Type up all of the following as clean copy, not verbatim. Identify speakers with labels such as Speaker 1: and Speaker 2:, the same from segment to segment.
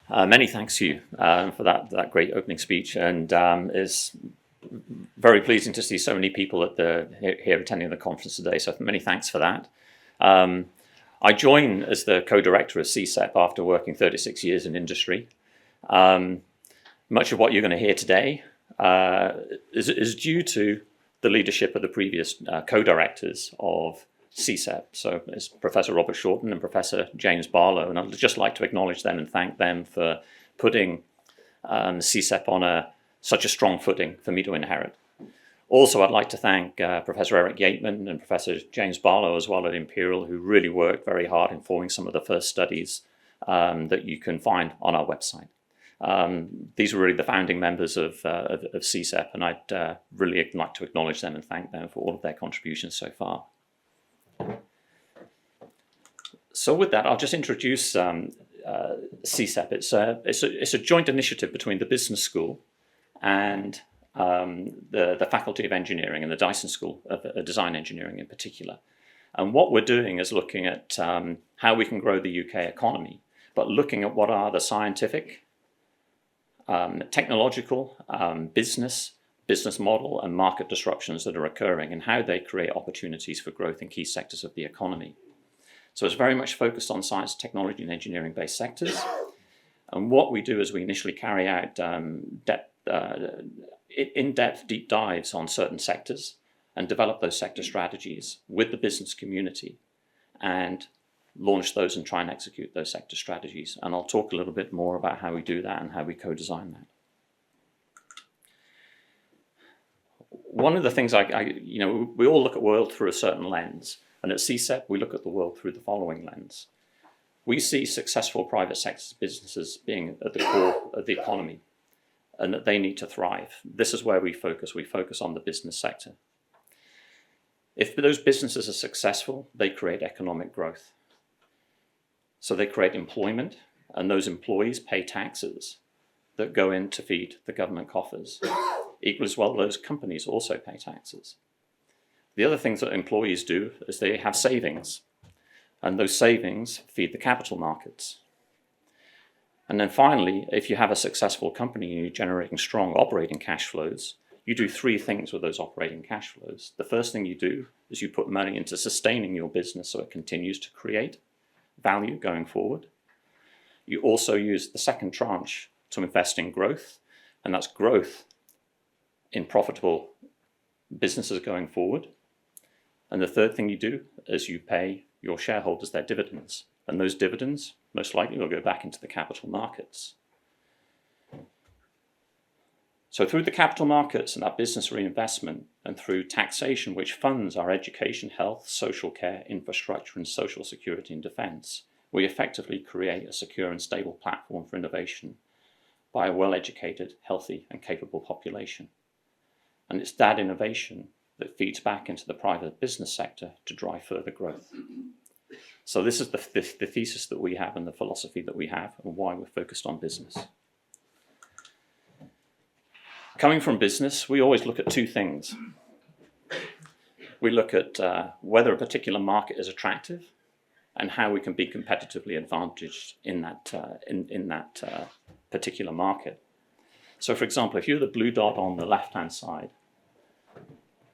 Speaker 1: Many thanks to you for that great opening speech, and it's very pleasing to see so many people here attending the conference today. So many thanks for that. I joined as the co-director of CSEP after working 36 years in industry. Much of what you're going to hear today is due to the leadership of the previous co-directors of CSEP. So it's Professor Robert Shorten and Professor James Barlow, and I'd just like to acknowledge them and thank them for putting CSEP on such a strong footing for me to inherit. Also, I'd like to thank Professor Eric Yateman and Professor James Barlow as well at Imperial, who really worked very hard in forming some of the first studies that you can find on our website. These were really the founding members of CSEP, and I'd really like to acknowledge them and thank them for all of their contributions so far. So with that, I'll just introduce CSEP. It's a joint initiative between the Business School and the Faculty of Engineering and the Dyson School of Design Engineering in particular. And what we're doing is looking at how we can grow the UK economy, but looking at what are the scientific, technological, business model and market disruptions that are occurring and how they create opportunities for growth in key sectors of the economy. So it's very much focused on science, technology and engineering based sectors. And what we do is we initially carry out in-depth deep dives on certain sectors and develop those sector strategies with the business community and launch those and try and execute those sector strategies. And I'll talk a little bit more about how we do that and how we co-design that. One of the things we all look at the world through a certain lens, and at CSEP we look at the world through the following lens. We see successful private sector businesses being at the core of the economy and that they need to thrive. This is where we focus. We focus on the business sector. If those businesses are successful, they create economic growth. So they create employment, and those employees pay taxes that go in to feed the government coffers. Equally as well, those companies also pay taxes. The other things that employees do is they have savings, and those savings feed the capital markets. And then finally, if you have a successful company and you're generating strong operating cash flows, you do three things with those operating cash flows. The first thing you do is you put money into sustaining your business so it continues to create value going forward. You also use the second tranche to invest in growth, and that's growth in profitable businesses going forward. And the third thing you do is you pay your shareholders their dividends, and those dividends most likely will go back into the capital markets. So through the capital markets and that business reinvestment, and through taxation which funds our education, health, social care, infrastructure and social security and defence, we effectively create a secure and stable platform for innovation by a well-educated, healthy and capable population. And it's that innovation that feeds back into the private business sector to drive further growth. So this is the thesis that we have and the philosophy that we have and why we're focused on business. Coming from business, we always look at two things. We look at whether a particular market is attractive and how we can be competitively advantaged in that particular market. So for example, if you're the blue dot on the left-hand side,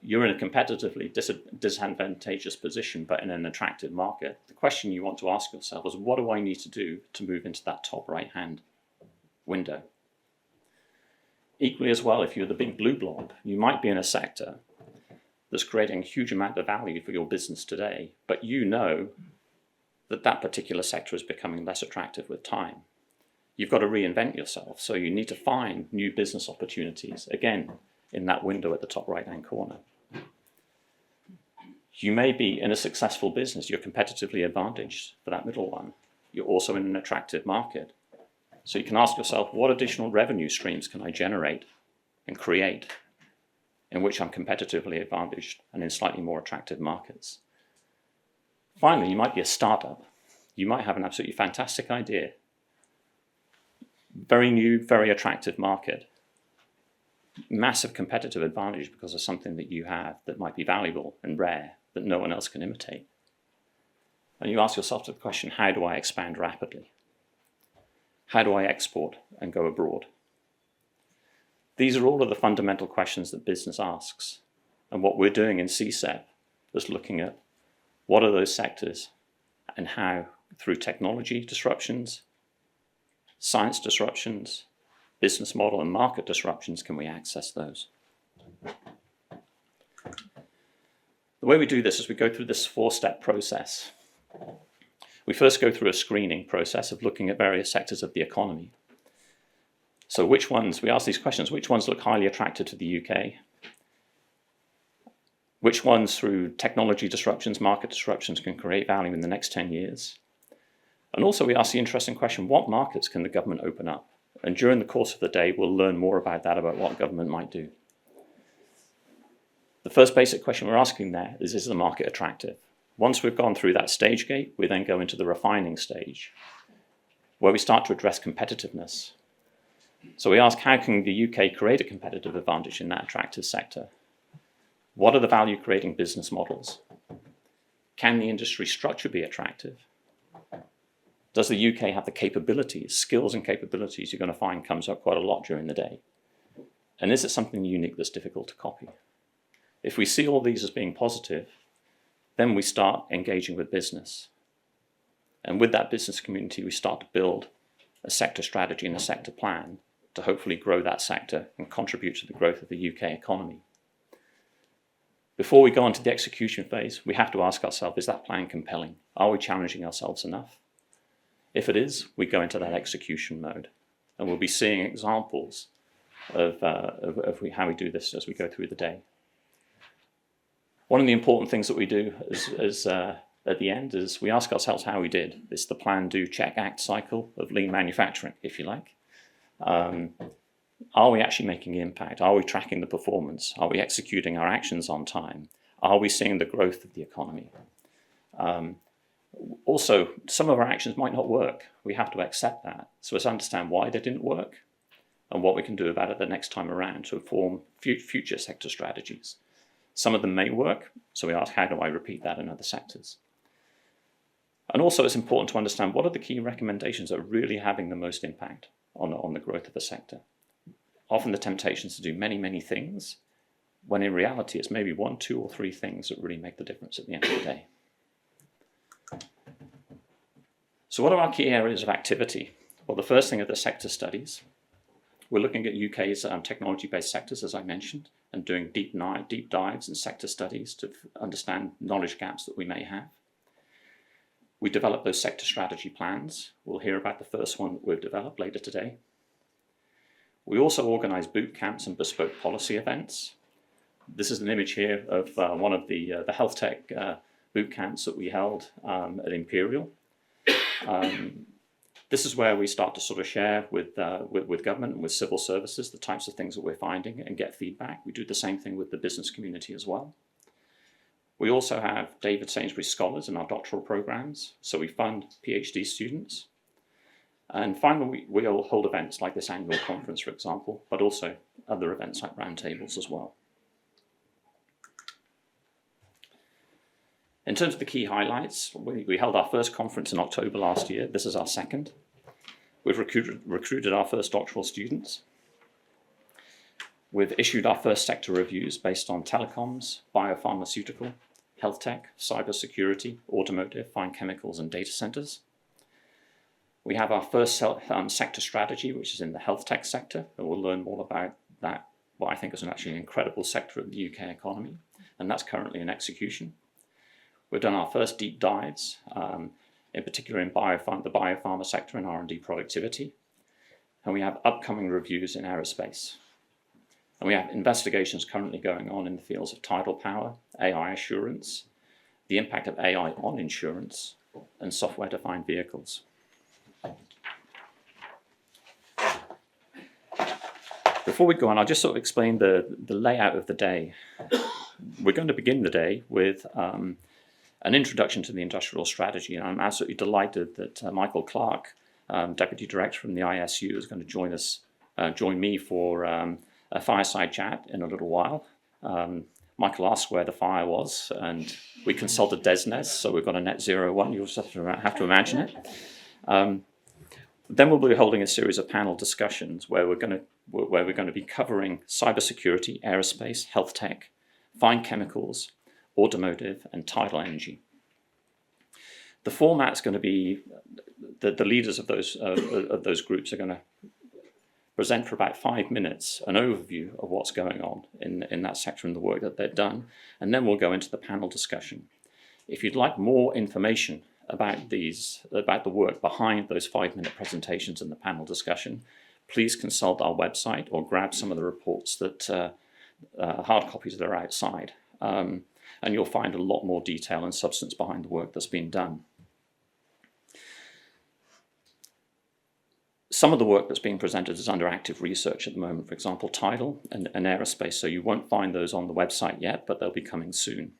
Speaker 1: you're in a competitively disadvantageous position, but in an attractive market. The question you want to ask yourself is, what do I need to do to move into that top right-hand window? Equally as well, if you're the big blue blob, you might be in a sector that's creating a huge amount of value for your business today, but you know that that particular sector is becoming less attractive with time. You've got to reinvent yourself, so you need to find new business opportunities, again, in that window at the top right-hand corner. You may be in a successful business, you're competitively advantaged for that middle one. You're also in an attractive market. So you can ask yourself, what additional revenue streams can I generate and create in which I'm competitively advantaged and in slightly more attractive markets? Finally, you might be a startup. You might have an absolutely fantastic idea. Very new, very attractive market. Massive competitive advantage because of something that you have that might be valuable and rare that no one else can imitate. And you ask yourself the question, how do I expand rapidly? How do I export and go abroad? These are all of the fundamental questions that business asks. And what we're doing in CSEP is looking at what are those sectors and how, through technology disruptions, science disruptions, business model and market disruptions, can we access those? The way we do this is we go through this 4-step process. We first go through a screening process of looking at various sectors of the economy. So which ones, we ask these questions, which ones look highly attractive to the UK? Which ones, through technology disruptions, market disruptions, can create value in the next 10 years? And also we ask the interesting question, what markets can the government open up? And during the course of the day, we'll learn more about that, about what government might do. The first basic question we're asking there is the market attractive? Once we've gone through that stage gate, we then go into the refining stage, where we start to address competitiveness. So we ask, how can the UK create a competitive advantage in that attractive sector? What are the value-creating business models? Can the industry structure be attractive? Does the UK have the capabilities, skills and capabilities you're going to find comes up quite a lot during the day? And is it something unique that's difficult to copy? If we see all these as being positive, then we start engaging with business. And with that business community, we start to build a sector strategy and a sector plan to hopefully grow that sector and contribute to the growth of the UK economy. Before we go on to the execution phase, we have to ask ourselves, is that plan compelling? Are we challenging ourselves enough? If it is, we go into that execution mode. And we'll be seeing examples of how we do this as we go through the day. One of the important things that we do is at the end is we ask ourselves how we did. It's the plan, do, check, act cycle of lean manufacturing, if you like. Are we actually making impact? Are we tracking the performance? Are we executing our actions on time? Are we seeing the growth of the economy? Also, some of our actions might not work. We have to accept that. So let's understand why they didn't work and what we can do about it the next time around to form future sector strategies. Some of them may work, so we ask, how do I repeat that in other sectors? And also it's important to understand what are the key recommendations that are really having the most impact on the growth of the sector. Often the temptation is to do many, many things, when in reality it's maybe 1, 2, or 3 things that really make the difference at the end of the day. So what are our key areas of activity? Well, the first thing are the sector studies. We're looking at UK's technology-based sectors, as I mentioned, and doing deep dives and sector studies to understand knowledge gaps that we may have. We develop those sector strategy plans. We'll hear about the first one that we've developed later today. We also organise boot camps and bespoke policy events. This is an image here of one of the health tech boot camps that we held at Imperial. This is where we start to sort of share with government and with civil services the types of things that we're finding and get feedback. We do the same thing with the business community as well. We also have David Sainsbury Scholars in our doctoral programs, so we fund PhD students. And finally, we'll hold events like this annual conference, for example, but also other events like roundtables as well. In terms of the key highlights, we held our first conference in October last year. This is our second. We've recruited our first doctoral students. We've issued our first sector reviews based on telecoms, biopharmaceutical, health tech, cybersecurity, automotive, fine chemicals, and data centers. We have our first sector strategy, which is in the health tech sector, and we'll learn more about that, what I think is actually an incredible sector of the UK economy, and that's currently in execution. We've done our first deep dives, in particular in the biopharma sector and R&D productivity. And we have upcoming reviews in aerospace. And we have investigations currently going on in the fields of tidal power, AI assurance, the impact of AI on insurance, and software-defined vehicles. Before we go on, I'll just sort of explain the layout of the day. We're going to begin the day with an introduction to the industrial strategy, and I'm absolutely delighted that Michael Clark, Deputy Director from the ISU, is going to join me for a fireside chat in a little while. Michael asked where the fire was, and we consulted DesNes, so we've got a net zero one. You'll just have to imagine it. Then we'll be holding a series of panel discussions where we're going to be covering cybersecurity, aerospace, health tech, fine chemicals, automotive, and tidal energy. The format's going to be the leaders of those groups are going to present for about 5 minutes an overview of what's going on in that sector and the work that they've done, and then we'll go into the panel discussion. If you'd like more information about the work behind those 5-minute presentations and the panel discussion, please consult our website or grab some of the reports that hard copies that are outside, and you'll find a lot more detail and substance behind the work that's been done. Some of the work that's being presented is under active research at the moment, for example, tidal and aerospace, so you won't find those on the website yet, but they'll be coming soon.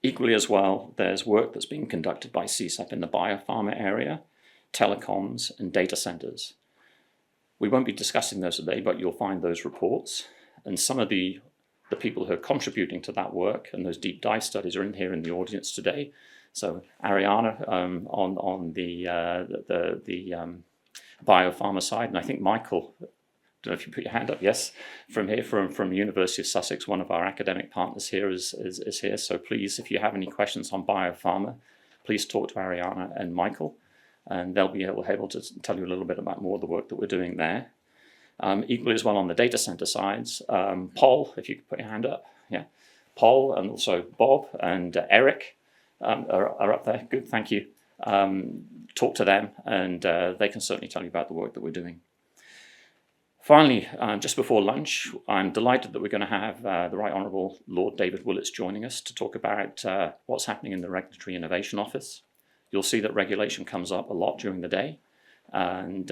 Speaker 1: Equally as well, there's work that's being conducted by CSEP in the biopharma area, telecoms, and data centers. We won't be discussing those today, but you'll find those reports, and some of the people who are contributing to that work and those deep dive studies are in here in the audience today. So Ariana on the biopharma side, and I think Michael, I don't know if you put your hand up, yes, from here, from University of Sussex, one of our academic partners here is here. So please, if you have any questions on biopharma, please talk to Ariana and Michael, and they'll be able to tell you a little bit about more of the work that we're doing there. Equally as well on the data center sides, Paul, if you could put your hand up, yeah, Paul, and also Bob and Eric, are up there. Good, thank you. Talk to them, and they can certainly tell you about the work that we're doing. Finally, just before lunch, I'm delighted that we're going to have the Right Honourable Lord David Willetts joining us to talk about what's happening in the Regulatory Innovation Office. You'll see that regulation comes up a lot during the day, and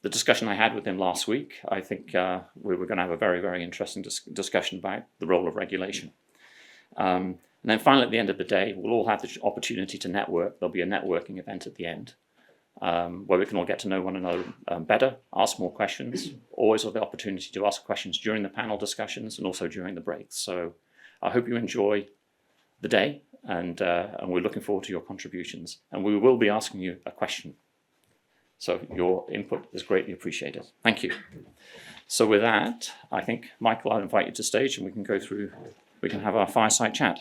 Speaker 1: the discussion I had with him last week, I think we were going to have a very, very interesting discussion about the role of regulation. And then finally, at the end of the day, we'll all have the opportunity to network. There'll be a networking event at the end where we can all get to know one another better, ask more questions, always have the opportunity to ask questions during the panel discussions and also during the breaks. So I hope you enjoy the day, and we're looking forward to your contributions. And we will be asking you a question. So your input is greatly appreciated. Thank you. So with that, I think, Michael, I'll invite you to stage and we can go through, we can have our fireside chat.